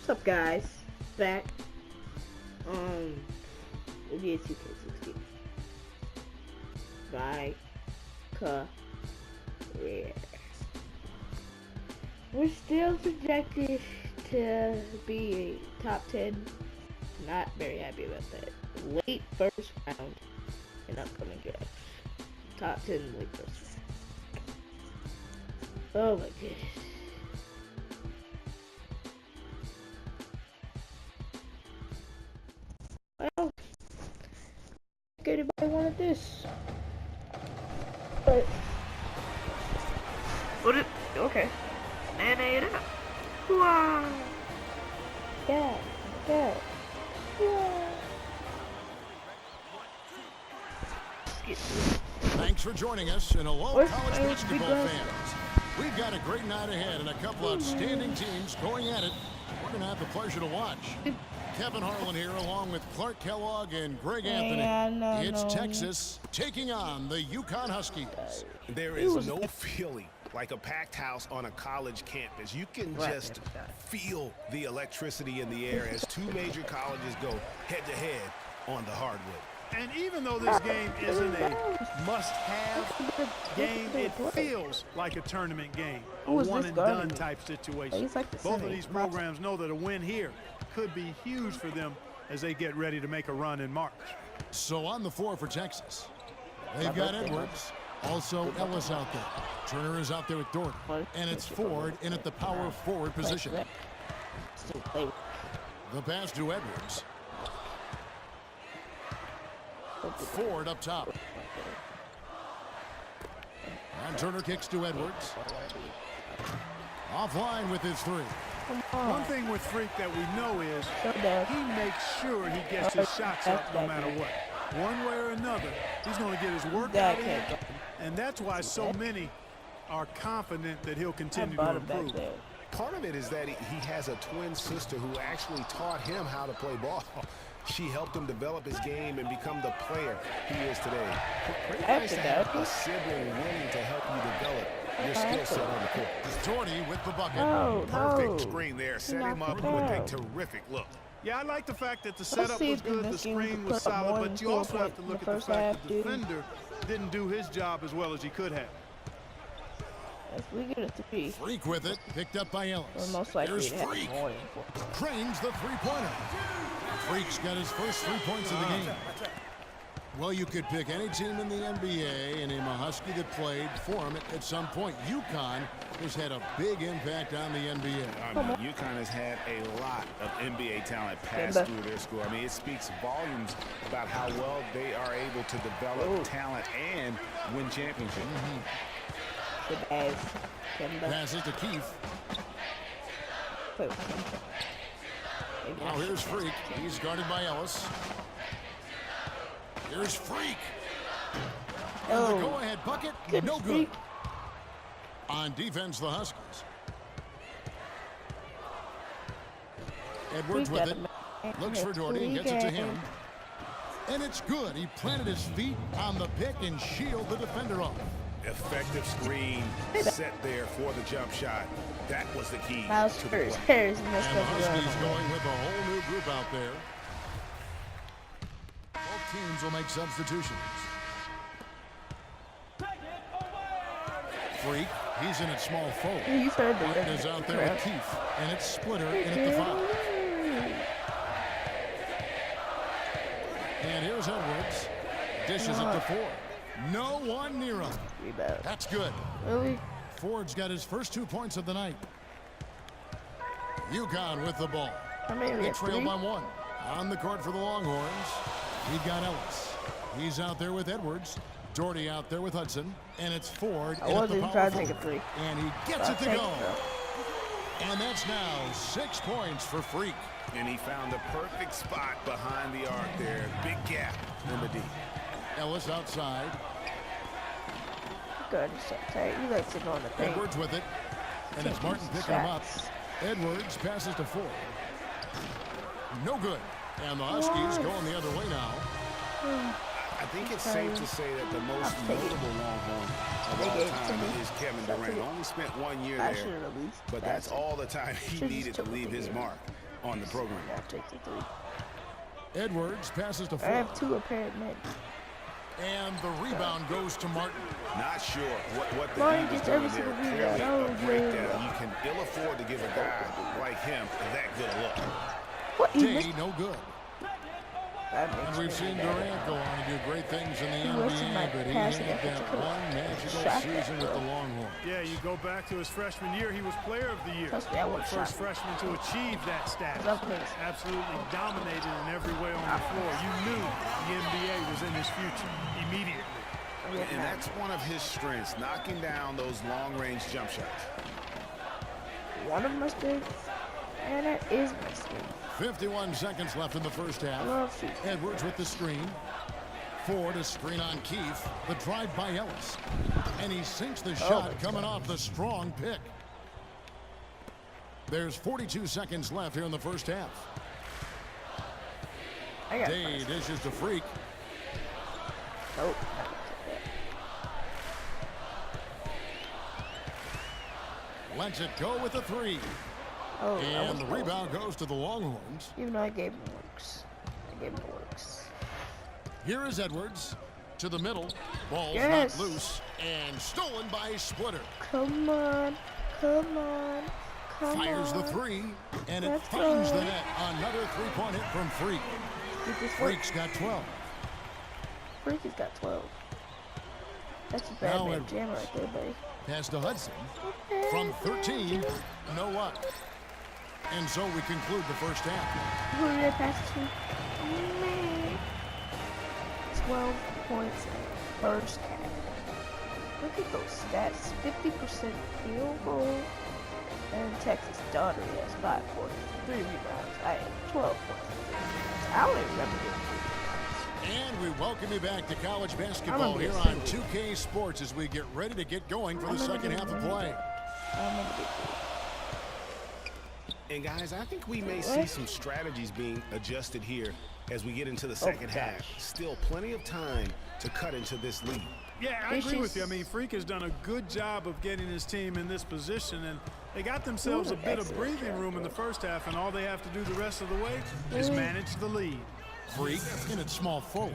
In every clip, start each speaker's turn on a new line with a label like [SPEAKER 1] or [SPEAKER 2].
[SPEAKER 1] What's up, guys? Back. NBA 2K16. My career. We're still projected to be a top 10. Not very happy about that. Late first round in upcoming drafts. Top 10 late first round. Oh my goodness. Well, if anybody wanted this. But what it okay. And ate it up. Wow. Yeah. Yeah. Yeah.
[SPEAKER 2] Thanks for joining us, and hello, college basketball fans. We've got a great night ahead and a couple outstanding teams going at it. We're going to have the pleasure to watch. Kevin Harlan here, along with Clark Kellogg and Greg Anthony. It's Texas taking on the UConn Huskies.
[SPEAKER 3] There is no feeling like a packed house on a college campus. You can just feel the electricity in the air as two major colleges go head-to-head on the hardwood.
[SPEAKER 4] And even though this game isn't a must-have game, it feels like a tournament game, a one-and-done type situation. Both of these programs know that a win here could be huge for them as they get ready to make a run in March.
[SPEAKER 2] So on the floor for Texas, they've got Edwards, also Ellis out there. Turner is out there with Dorton, and it's Ford in at the power forward position. The pass to Edwards. Ford up top. And Turner kicks to Edwards. Offline with his three.
[SPEAKER 4] One thing with Freak that we know is he makes sure he gets his shots up no matter what. One way or another, he's going to get his workout in, and that's why so many are confident that he'll continue to improve.
[SPEAKER 3] Part of it is that he has a twin sister who actually taught him how to play ball. She helped him develop his game and become the player he is today. Pretty nice to have a sibling willing to help you develop your skill set on the court.
[SPEAKER 2] Jordy with the bucket.
[SPEAKER 3] Perfect screen there. Set him up with a terrific look.
[SPEAKER 4] Yeah, I like the fact that the setup was good, the screen was solid, but you also have to look at the fact that the defender didn't do his job as well as he could have.
[SPEAKER 1] We get a three.
[SPEAKER 2] Freak with it, picked up by Ellis.
[SPEAKER 1] We're most likely
[SPEAKER 2] Here's
[SPEAKER 1] to have
[SPEAKER 2] Freak.
[SPEAKER 1] more.
[SPEAKER 2] Cranes the three-pointer. Freak's got his first 3 points of the game. Well, you could pick any team in the NBA and name a Husky that played for him at some point. UConn has had a big impact on the NBA.
[SPEAKER 3] UConn has had a lot of NBA talent pass through their school. I mean, it speaks volumes about how well they are able to develop talent and win championships.
[SPEAKER 2] Passes to Keefe. Now here's Freak. He's guarded by Ellis. Here's Freak. And the go-ahead bucket, no good. On defense, the Huskies. Edwards with it. Looks for Doherty, gets it to him. And it's good. He planted his feet on the pick and shielded the defender off.
[SPEAKER 3] Effective screen set there for the jump shot. That was the key to the play.
[SPEAKER 2] And the Huskies going with a whole new group out there. Both teams will make substitutions. Freak, he's in at small forward. Martin is out there with Keefe, and it's Splitter in at the 5. And here's Edwards. Dishes it to Ford. No one near him. That's good.
[SPEAKER 1] Really?
[SPEAKER 2] Ford's got his first 2 points of the night. UConn with the ball. They trail by 1. On the court for the Longhorns, we've got Ellis. He's out there with Edwards. Doherty out there with Hudson. And it's Ford in at the power forward. And he gets it to go. And that's now 6 points for Freak.
[SPEAKER 3] And he found the perfect spot behind the arc there. Big gap in the D.
[SPEAKER 2] Ellis outside.
[SPEAKER 1] Good. You like to go on the thing.
[SPEAKER 2] Edwards with it. And it's Martin picking him up. Edwards passes to Ford. No good. And the Huskies going the other way now.
[SPEAKER 3] I think it's safe to say that the most notable Longhorn of all time is Kevin Durant. Only spent 1 year there, but that's all the time he needed to leave his mark. on the program.
[SPEAKER 1] I'll take the 3.
[SPEAKER 2] Edwards passes to Ford.
[SPEAKER 1] I have 2 apparent men.
[SPEAKER 2] And the rebound goes to Martin.
[SPEAKER 3] Not sure what the
[SPEAKER 1] Martin
[SPEAKER 3] D was
[SPEAKER 1] gets
[SPEAKER 3] doing
[SPEAKER 1] every
[SPEAKER 3] there.
[SPEAKER 1] single
[SPEAKER 3] Clearly
[SPEAKER 1] rebound. Oh,
[SPEAKER 3] a breakdown.
[SPEAKER 1] yeah.
[SPEAKER 3] You can ill afford to give a guy like him that good a look.
[SPEAKER 1] What? He
[SPEAKER 2] Day,
[SPEAKER 1] missed.
[SPEAKER 2] no good.
[SPEAKER 1] That
[SPEAKER 2] And
[SPEAKER 1] makes
[SPEAKER 2] we've
[SPEAKER 1] me
[SPEAKER 2] seen
[SPEAKER 1] mad.
[SPEAKER 2] Durant go on to do great things in the
[SPEAKER 1] He wasted my
[SPEAKER 2] NBA, but he
[SPEAKER 1] passing
[SPEAKER 2] had
[SPEAKER 1] effort.
[SPEAKER 2] that one magical
[SPEAKER 1] Shot
[SPEAKER 2] season
[SPEAKER 1] that,
[SPEAKER 2] with the
[SPEAKER 1] bro.
[SPEAKER 2] Longhorns.
[SPEAKER 4] Yeah, you go back to his freshman year, he was player of the year.
[SPEAKER 1] Trust me, I
[SPEAKER 4] The
[SPEAKER 1] would've
[SPEAKER 4] first
[SPEAKER 1] shot.
[SPEAKER 4] freshman to achieve that status.
[SPEAKER 1] Love this.
[SPEAKER 4] Absolutely dominated in every way on the floor. You knew the NBA was in his future immediately.
[SPEAKER 3] And that's one of his strengths, knocking down those long-range jump shots.
[SPEAKER 1] One of my strengths, and it is my strength.
[SPEAKER 2] 51 seconds left in the first half.
[SPEAKER 1] Love shoot.
[SPEAKER 2] Edwards with the screen. Ford a screen on Keefe. The drive by Ellis. And he sinks the shot coming off the strong pick. There's 42 seconds left here in the first half.
[SPEAKER 1] I got
[SPEAKER 2] Day dishes to Freak.
[SPEAKER 1] Nope.
[SPEAKER 2] Lets it go with the 3.
[SPEAKER 1] Oh,
[SPEAKER 2] And the rebound goes to the Longhorns.
[SPEAKER 1] even though I gave him works. I gave him the works.
[SPEAKER 2] Here is Edwards to the middle. Ball's
[SPEAKER 1] Yes.
[SPEAKER 2] not loose and stolen by Splitter.
[SPEAKER 1] Come on. Come on. Come
[SPEAKER 2] Fires
[SPEAKER 1] on.
[SPEAKER 2] the 3, and it
[SPEAKER 1] Let's
[SPEAKER 2] finds
[SPEAKER 1] go.
[SPEAKER 2] the net. Another 3-point hit from Freak.
[SPEAKER 1] Get this work.
[SPEAKER 2] Freak's got 12.
[SPEAKER 1] Freak has got 12. That's a bad
[SPEAKER 2] Now
[SPEAKER 1] man
[SPEAKER 2] it-
[SPEAKER 1] jam right there, buddy.
[SPEAKER 2] Pass to Hudson. From 13, no up. And so we conclude the first half.
[SPEAKER 1] Who did I pass to? Me. 12 points first half. Look at those stats. 50% field goal. And Texas Daughter has 5 points, 3 rebounds. I had 12 points. I don't even remember getting 3 rebounds.
[SPEAKER 2] And we welcome you back to college
[SPEAKER 1] I'm
[SPEAKER 2] basketball
[SPEAKER 1] gonna be
[SPEAKER 2] here
[SPEAKER 1] a
[SPEAKER 2] on
[SPEAKER 1] single.
[SPEAKER 2] 2K Sports as we get ready to get going for the
[SPEAKER 1] I'm gonna
[SPEAKER 2] second
[SPEAKER 1] be
[SPEAKER 2] half of
[SPEAKER 1] a
[SPEAKER 2] play.
[SPEAKER 1] I remember getting 3.
[SPEAKER 3] And guys, I think we may see some strategies being adjusted here as we get into the second half. Still plenty of time to cut into this lead.
[SPEAKER 4] Yeah, I agree with you. I mean, Freak has done a good job of getting his team in this position, and they got themselves a bit of breathing room in the first half, and all they have to do the rest of the way is manage the lead.
[SPEAKER 2] Freak in at small forward.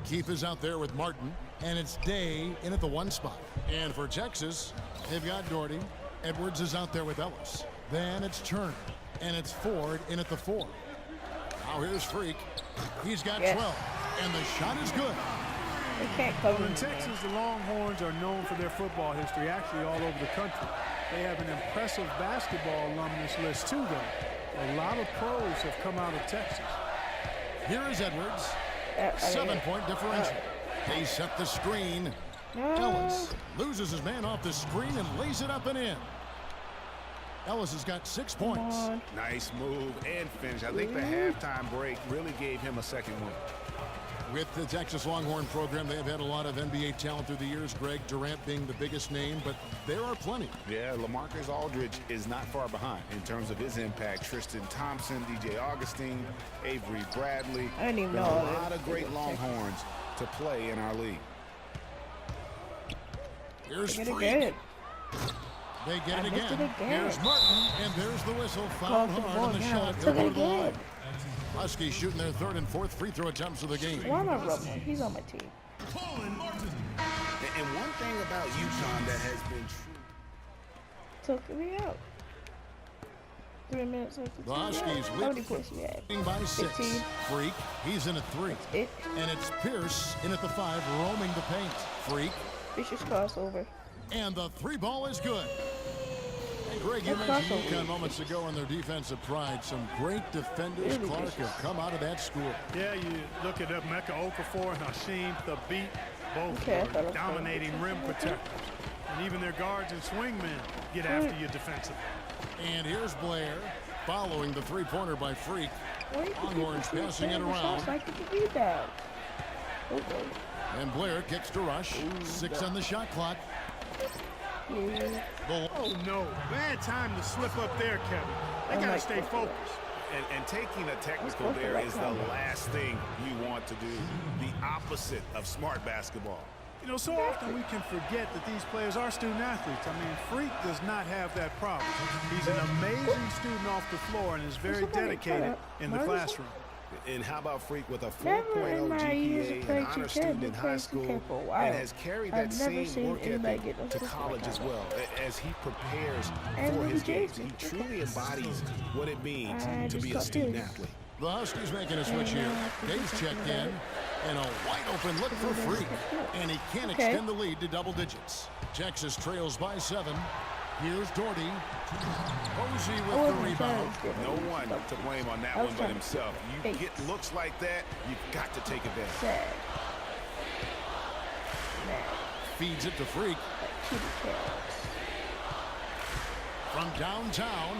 [SPEAKER 2] Keefe is out there with Martin, and it's Day in at the 1 spot. And for Texas, they've got Doherty. Edwards is out there with Ellis. Then it's Turner, and it's Ford in at the 4. Now here's Freak. He's got 12, and the shot is good.
[SPEAKER 1] They can't cover
[SPEAKER 4] Well, in
[SPEAKER 1] me,
[SPEAKER 4] Texas,
[SPEAKER 1] man.
[SPEAKER 4] the Longhorns are known for their football history, actually all over the country. They have an impressive basketball alumnus list, too, though. A lot of pros have come out of Texas.
[SPEAKER 2] Here is Edwards. 7-point differential. They set the screen. Ellis loses his man off the screen and lays it up and in. Ellis has got 6 points.
[SPEAKER 3] Nice move and finish. I think the halftime break really gave him a second win.
[SPEAKER 2] With the Texas Longhorn program, they have had a lot of NBA talent through the years, Greg Durant being the biggest name, but there are plenty.
[SPEAKER 3] Yeah, LaMarcus Aldridge is not far behind in terms of his impact. Tristan Thompson, DJ Augustine, Avery Bradley.
[SPEAKER 1] I didn't even
[SPEAKER 3] There's
[SPEAKER 1] know
[SPEAKER 3] a
[SPEAKER 1] all
[SPEAKER 3] lot
[SPEAKER 1] this.
[SPEAKER 3] of great Longhorns to play in our league.
[SPEAKER 2] Here's
[SPEAKER 1] Get it
[SPEAKER 2] Freak.
[SPEAKER 1] good.
[SPEAKER 2] They get it
[SPEAKER 1] missed
[SPEAKER 2] again.
[SPEAKER 1] it again.
[SPEAKER 2] Here's Martin, and there's the whistle. Foul
[SPEAKER 1] Called the
[SPEAKER 2] hard
[SPEAKER 1] ball
[SPEAKER 2] on the
[SPEAKER 1] now.
[SPEAKER 2] shot.
[SPEAKER 1] Took
[SPEAKER 2] He'll
[SPEAKER 1] it
[SPEAKER 2] go to the line.
[SPEAKER 1] again.
[SPEAKER 2] Huskies shooting their 3rd and 4th free throw attempts of the game.
[SPEAKER 1] Why am I rubbing him? He's on my team.
[SPEAKER 3] And one thing about UConn that has been true.
[SPEAKER 1] Took me out. 3 minutes left.
[SPEAKER 2] The Huskies
[SPEAKER 1] How many points we had?
[SPEAKER 2] leading by 6.
[SPEAKER 1] 15.
[SPEAKER 2] Freak, he's in at 3.
[SPEAKER 1] It.
[SPEAKER 2] And it's Pierce in at the 5, roaming the paint. Freak,
[SPEAKER 1] Vicious crossover.
[SPEAKER 2] and the 3 ball is good. And Greg, you
[SPEAKER 1] Good
[SPEAKER 2] mentioned
[SPEAKER 1] crossover.
[SPEAKER 2] UConn moments ago in their defensive pride. Some great defenders,
[SPEAKER 1] Really
[SPEAKER 2] Clark,
[SPEAKER 1] vicious.
[SPEAKER 2] have come out of that school.
[SPEAKER 4] Yeah, you look at Mecca Okafor and Hasheem Thabit, both
[SPEAKER 1] Okay, I thought I
[SPEAKER 4] are
[SPEAKER 1] was
[SPEAKER 4] dominating
[SPEAKER 1] going
[SPEAKER 4] rim
[SPEAKER 1] to-
[SPEAKER 4] protectors. And even their guards and swingmen get after you defensively.
[SPEAKER 2] And here's Blair following the 3-pointer by Freak.
[SPEAKER 1] Why you
[SPEAKER 2] Longhorns
[SPEAKER 1] keep
[SPEAKER 2] passing it
[SPEAKER 1] the shots
[SPEAKER 2] around.
[SPEAKER 1] like it's a rebound? Okay.
[SPEAKER 2] And Blair kicks to Rush. 6 on the shot clock.
[SPEAKER 1] Yeah.
[SPEAKER 2] The
[SPEAKER 4] Oh, no. Bad time to slip up there, Kevin. They got to stay focused.
[SPEAKER 3] And taking a technical there is the last thing you want to do. The opposite of smart basketball.
[SPEAKER 4] You know, so often we can forget that these players are student athletes. I mean, Freak does not have that problem. He's an amazing student off the floor and is very dedicated in the classroom.
[SPEAKER 3] And how about Freak with a 4.0 GPA, an honor student in high school, and has carried that same work ethic to college as well. As he prepares for his games, he truly embodies what it means to be a student athlete.
[SPEAKER 2] The Huskies making a switch here. Dave's checked in, and a wide open look for Freak, and he can't extend the lead to double digits. Texas trails by 7. Here's Doherty. Posey with the rebound.
[SPEAKER 3] No one to blame on that one but himself. You get looks like that, you've got to take advantage.
[SPEAKER 2] Feeds it to Freak. From downtown,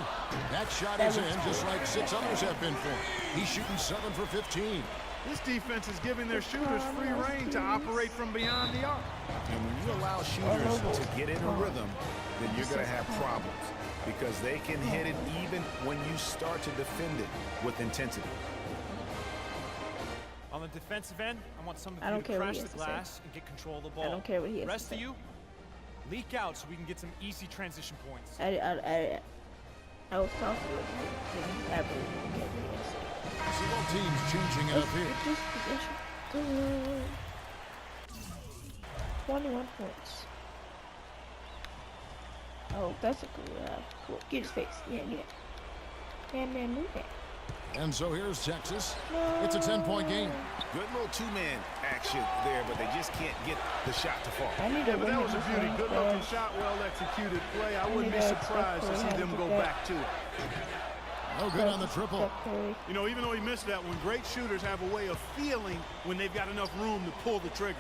[SPEAKER 2] that shot is in just like 6 others have been for him. He's shooting 7 for 15.
[SPEAKER 4] This defense is giving their shooters free reign to operate from beyond the arc.
[SPEAKER 3] And when you allow shooters to get in a rhythm, then you're going to have problems because they can hit it even when you start to defend it with intensity.
[SPEAKER 5] On the defensive end, I want some of you to crash the glass and get control of the ball.
[SPEAKER 1] I don't care what he has to say.
[SPEAKER 5] Rest of you, leak out so we can get some easy transition points.
[SPEAKER 1] I was talking with him.
[SPEAKER 2] So both teams changing it up here.
[SPEAKER 1] 21 points. Oh, that's a cool. Get his face. Yeah. Man, move that.
[SPEAKER 2] And so here's Texas. It's a 10-point game.
[SPEAKER 3] Good little two-man action there, but they just can't get the shot to fall.
[SPEAKER 4] Yeah, but that was a beauty. Good-looking shot, well-executed play. I wouldn't be surprised to see them go back to it.
[SPEAKER 2] No good on the triple.
[SPEAKER 4] You know, even though he missed that one, great shooters have a way of feeling when they've got enough room to pull the trigger.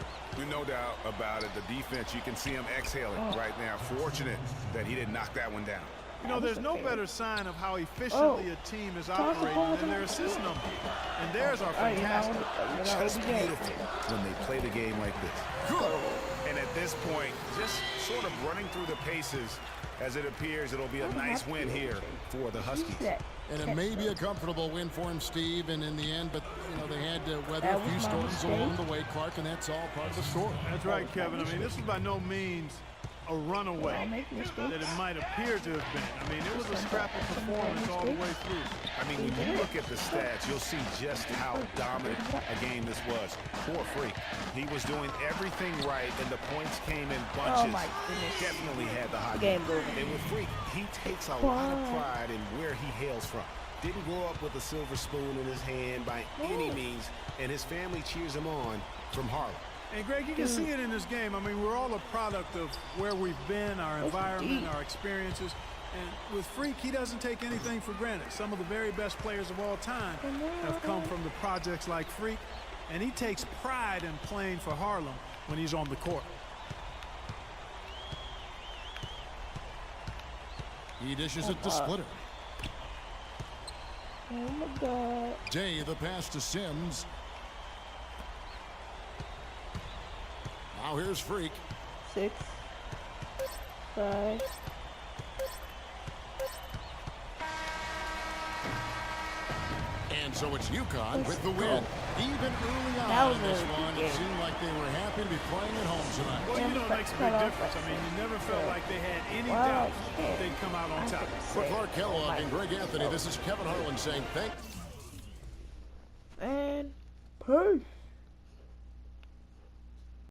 [SPEAKER 3] No doubt about it. The defense, you can see him exhaling right now. Fortunate that he didn't knock that one down.
[SPEAKER 4] You know, there's no better sign of how efficiently a team is operating than their assist number. And theirs are fantastic.
[SPEAKER 3] Just beautiful when they play the game like this. And at this point, just sort of running through the paces, as it appears it'll be a nice win here for the Huskies.
[SPEAKER 2] And it may be a comfortable win for him, Steve, and in the end, but, you know, they had to weather a few storms along the way, Clark, and that's all part of the story.
[SPEAKER 4] That's right, Kevin. I mean, this is by no means a runaway that it might appear to have been. I mean, it was a scrappy performance all the way through.
[SPEAKER 3] I mean, when you look at the stats, you'll see just how dominant a game this was. Poor Freak. He was doing everything right, and the points came in bunches.
[SPEAKER 1] Oh my goodness.
[SPEAKER 3] Definitely had the hot
[SPEAKER 1] Game
[SPEAKER 3] hand. And with Freak, he takes a lot of pride in where he hails from. Didn't grow up with a silver spoon in his hand by any means, and his family cheers him on from Harlem.
[SPEAKER 4] And Greg, you can see it in this game. I mean, we're all a product of where we've been, our environment, our experiences. And with Freak, he doesn't take anything for granted. Some of the very best players of all time have come from the projects like Freak, and he takes pride in playing for Harlem when he's on the court.
[SPEAKER 2] He dishes it to Splitter.
[SPEAKER 1] Oh my God.
[SPEAKER 2] Day, the pass to Sims. Now here's Freak.
[SPEAKER 1] 6, 5.
[SPEAKER 2] And so it's UConn with the win. Even early on in this one, it seemed like they were happy to be playing at home tonight.
[SPEAKER 4] Well, you know, it makes a big difference. I mean, you never felt like they had any doubt that they'd come out on top.
[SPEAKER 2] For Clark Kellogg and Greg Anthony, this is Kevin Harlan saying thanks.
[SPEAKER 1] And peace.